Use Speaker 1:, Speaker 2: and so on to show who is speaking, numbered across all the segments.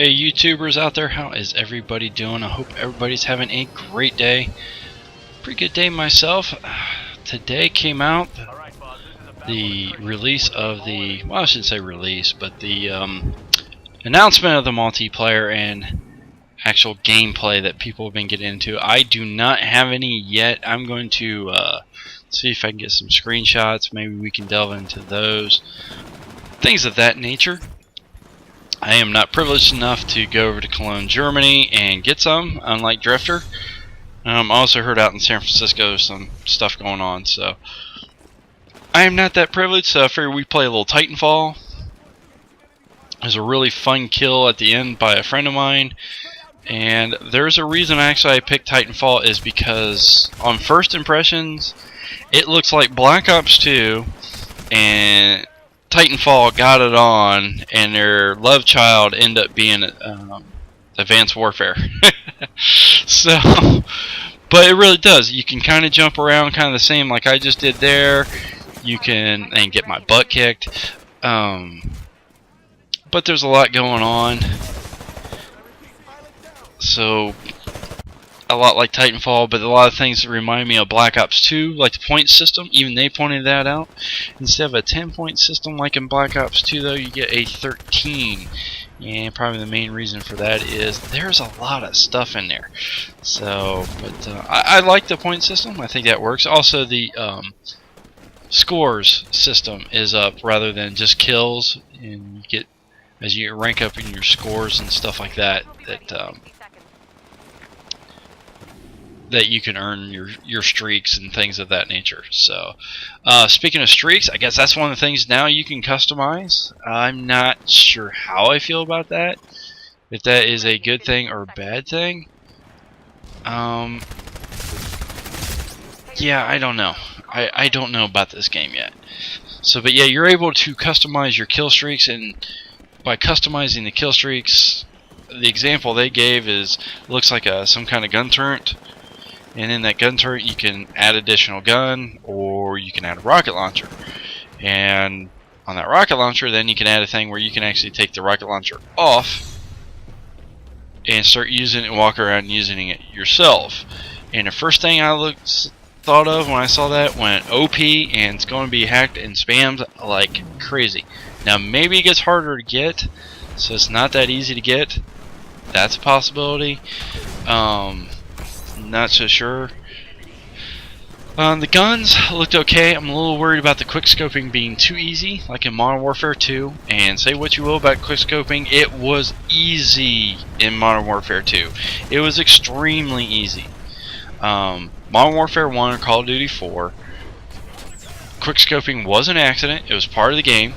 Speaker 1: Hey YouTubers out there, how is everybody doing? I hope everybody's having a great day. Pretty good day myself. Today came out the release of the, well, I shouldn't say release, but the announcement of the multiplayer and actual gameplay that people have been getting into. I do not have any yet. I'm going to see if I can get some screenshots. Maybe we can delve into those. Things of that nature. I am not privileged enough to go over to Cologne, Germany and get some, unlike Drifter. I also heard out in San Francisco some stuff going on, so I am not that privileged, so I figured we play a little TitanFall. There's a really fun kill at the end by a friend of mine, and there's a reason actually I picked TitanFall is because on first impressions it looks like Black Ops 2 and TitanFall got it on, and their love child ended up being Advanced Warfare. So, but it really does. You can kind of jump around, kind of the same like I just did there. You can and get my butt kicked. But there's a lot going on. So, a lot like TitanFall, but a lot of things that remind me of Black Ops 2, like the point system. Even they pointed that out. Instead of a 10-point system like in Black Ops 2, though, you get a 13. And probably the main reason for that is there's a lot of stuff in there. So, but I like the point system. I think that works. Also, the scores system is up rather than just kills, and you get as you rank up in your scores and stuff like that. That you can earn your streaks and things of that nature. So, speaking of streaks, I guess that's one of the things now you can customize. I'm not sure how I feel about that. If that is a good thing or a bad thing. Yeah, I don't know. I don't know about this game yet. So, but yeah, you're able to customize your kill streaks, and by customizing the kill streaks, the example they gave is looks like some kind of gun turret. And in that gun turret you can add additional gun, or you can add a rocket launcher. And on that rocket launcher then you can add a thing where you can actually take the rocket launcher off and start using it and walk around using it yourself. And the first thing I thought of when I saw that went OP, and it's going to be hacked and spammed like crazy. Now maybe it gets harder to get, so it's not that easy to get. That's a possibility. Not so sure. The guns looked okay. I'm a little worried about the quickscoping being too easy, like in Modern Warfare 2. And say what you will about quickscoping, it was easy in Modern Warfare 2. It was extremely easy. Modern Warfare 1 or Call of Duty 4, quickscoping was an accident. It was part of the game,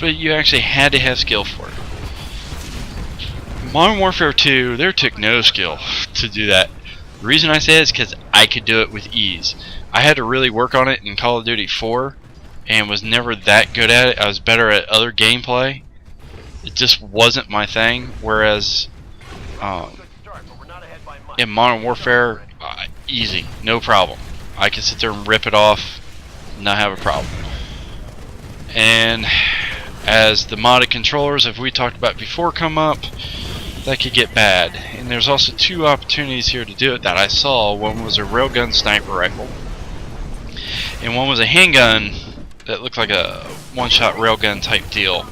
Speaker 1: but you actually had to have skill for it. Modern Warfare 2, there took no skill to do that. The reason I say it is because I could do it with ease. I had to really work on it in Call of Duty 4 and was never that good at it. I was better at other gameplay. It just wasn't my thing. Whereas in Modern Warfare, easy, no problem. I could sit there and rip it off, not have a problem. And as the modded controllers, as we talked about before, come up, that could get bad. And there's also two opportunities here to do it that I saw. One was a railgun sniper rifle, and one was a handgun that looked like a one-shot railgun type deal.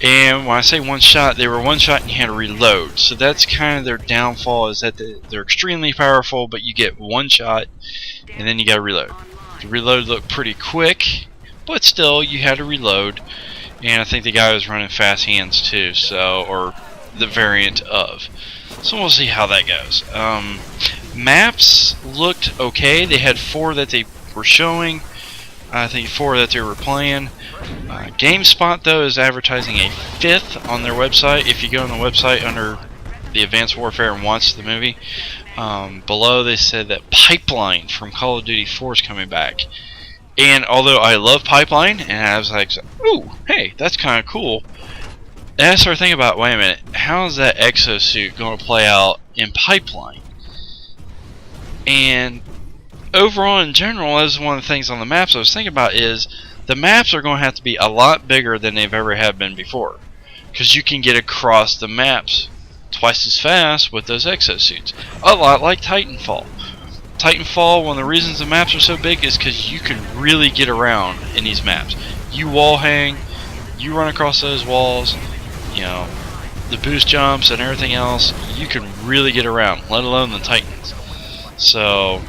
Speaker 1: And when I say one-shot, they were one-shot and you had to reload. So that's kind of their downfall, is that they're extremely powerful, but you get one shot and then you got to reload. The reload looked pretty quick, but still you had to reload. And I think the guy was running fast hands too, so, or the variant of. So we'll see how that goes. Maps looked okay. They had 4 that they were showing. I think 4 that they were playing. GameSpot though is advertising a 5th on their website. If you go on the website under the Advanced Warfare and watch the movie, below they said that Pipeline from Call of Duty 4 is coming back. And although I love Pipeline, and I was like, ooh, hey, that's kind of cool. And I started thinking about, wait a minute, how is that exosuit going to play out in Pipeline? And overall, in general, that was one of the things on the maps I was thinking about, is the maps are going to have to be a lot bigger than they've ever have been before. because you can get across the maps twice as fast with those exosuits. A lot like TitanFall. TitanFall, one of the reasons the maps are so big is because you can really get around in these maps. You wall hang, you run across those walls, you know, the boost jumps and everything else, you can really get around, let alone the Titans. So,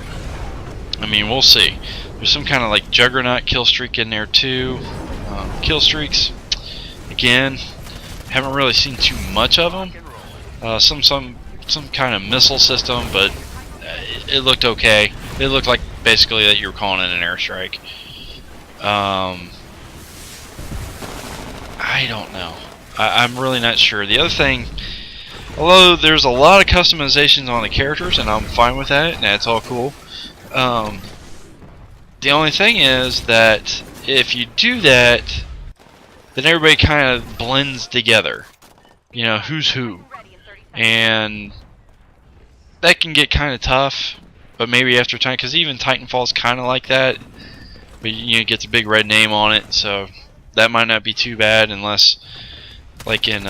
Speaker 1: I mean, we'll see. There's some kind of like Juggernaut kill streak in there too. Kill streaks, again, haven't really seen too much of them. Some kind of missile system, but it looked okay. It looked like basically that you were calling in an airstrike. I don't know. I'm really not sure. The other thing, although there's a lot of customizations on the characters, and I'm fine with that, and that's all cool. The only thing is that if you do that, then everybody kind of blends together. You know, who's who. And that can get kind of tough, but maybe after time, because even Titanfall's kind of like that, but you know, it gets a big red name on it, so that might not be too bad unless, like in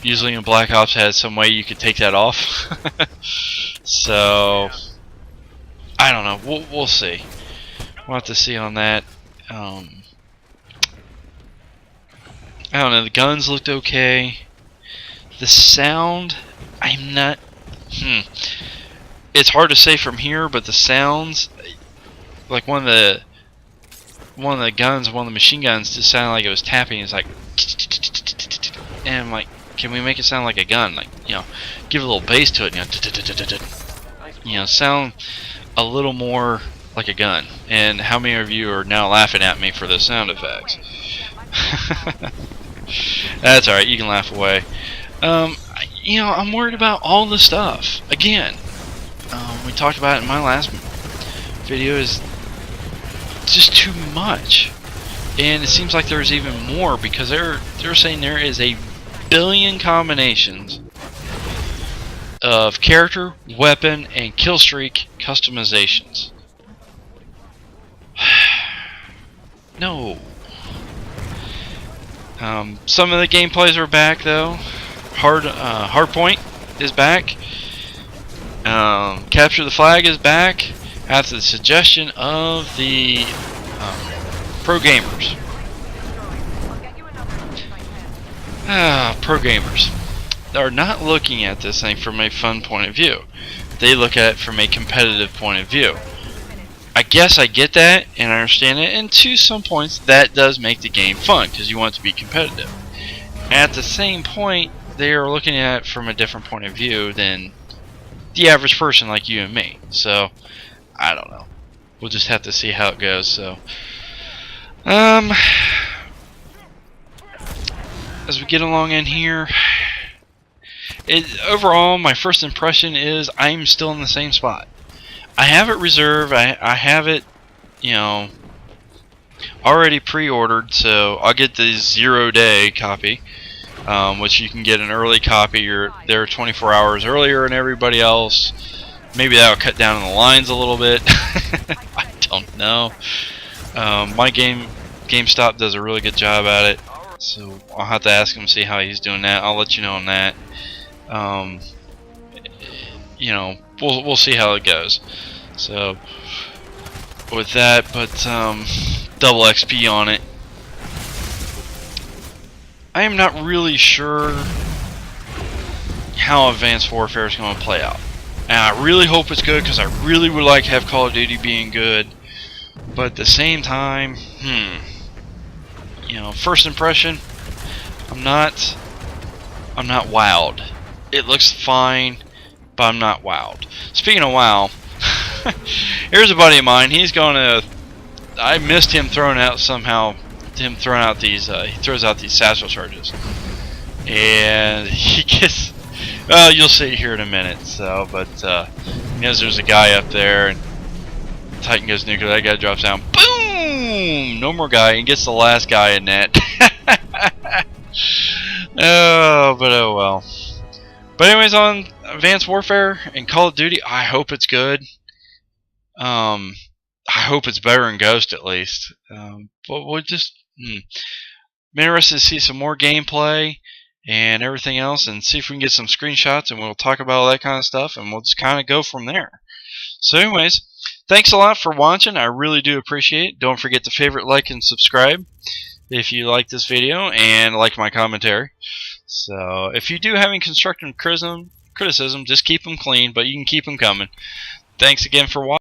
Speaker 1: usually in Black Ops had some way you could take that off. So I don't know. We'll see. We'll have to see on that. I don't know. The guns looked okay. The sound, I'm not. It's hard to say from here, but the sounds, like one of the guns, one of the machine guns, just sounded like it was tapping. It's like, and I'm like, can we make it sound like a gun? Like, you know, give a little bass to it. You know, sound a little more like a gun. And how many of you are now laughing at me for the sound effects? That's alright, you can laugh away. You know, I'm worried about all the stuff. Again, we talked about it in my last video, is just too much. And it seems like there's even more, because they're saying there is a billion combinations of character, weapon, and kill streak customizations. No. Some of the gameplays are back though. Hardpoint is back. Capture the Flag is back after the suggestion of the pro gamers. Pro gamers. They're not looking at this thing from a fun point of view. They look at it from a competitive point of view. I guess I get that and I understand it, and to some points that does make the game fun because you want it to be competitive. At the same point, they are looking at it from a different point of view than the average person like you and me. So I don't know. We'll just have to see how it goes. So as we get along in here, overall my first impression is I'm still in the same spot. I have it reserved. I have it, you know, already pre-ordered, so I'll get the 0-day copy, which you can get an early copy. You're there 24 hours earlier than everybody else. Maybe that'll cut down on the lines a little bit. I don't know. My GameStop does a really good job at it, so I'll have to ask him, see how he's doing that. I'll let you know on that. You know, we'll see how it goes. So with that, but double XP on it. I am not really sure how Advanced Warfare is going to play out, and I really hope it's good because I really would like to have Call of Duty being good. But at the same time, you know, first impression, I'm not wowed. It looks fine, but I'm not wowed. Speaking of WoW, here's a buddy of mine. He's gonna. I missed him throwing out somehow. Him throwing out these. He throws out these satchel charges, and he gets. Well, you'll see here in a minute. So, but he knows there's a guy up there, and Titan goes nuclear. That guy drops down. Boom! No more guy, and gets the last guy in that. Oh, but oh well. But anyways, on Advanced Warfare and Call of Duty, I hope it's good. I hope it's better than Ghost at least. But we'll just I'm interested to see some more gameplay and everything else, and see if we can get some screenshots, and we'll talk about all that kind of stuff, and we'll just kind of go from there. So anyways, thanks a lot for watching. I really do appreciate it. Don't forget to favorite, like, and subscribe if you like this video and like my commentary. So if you do have any constructive criticism, just keep them clean, but you can keep them coming. Thanks again for watching.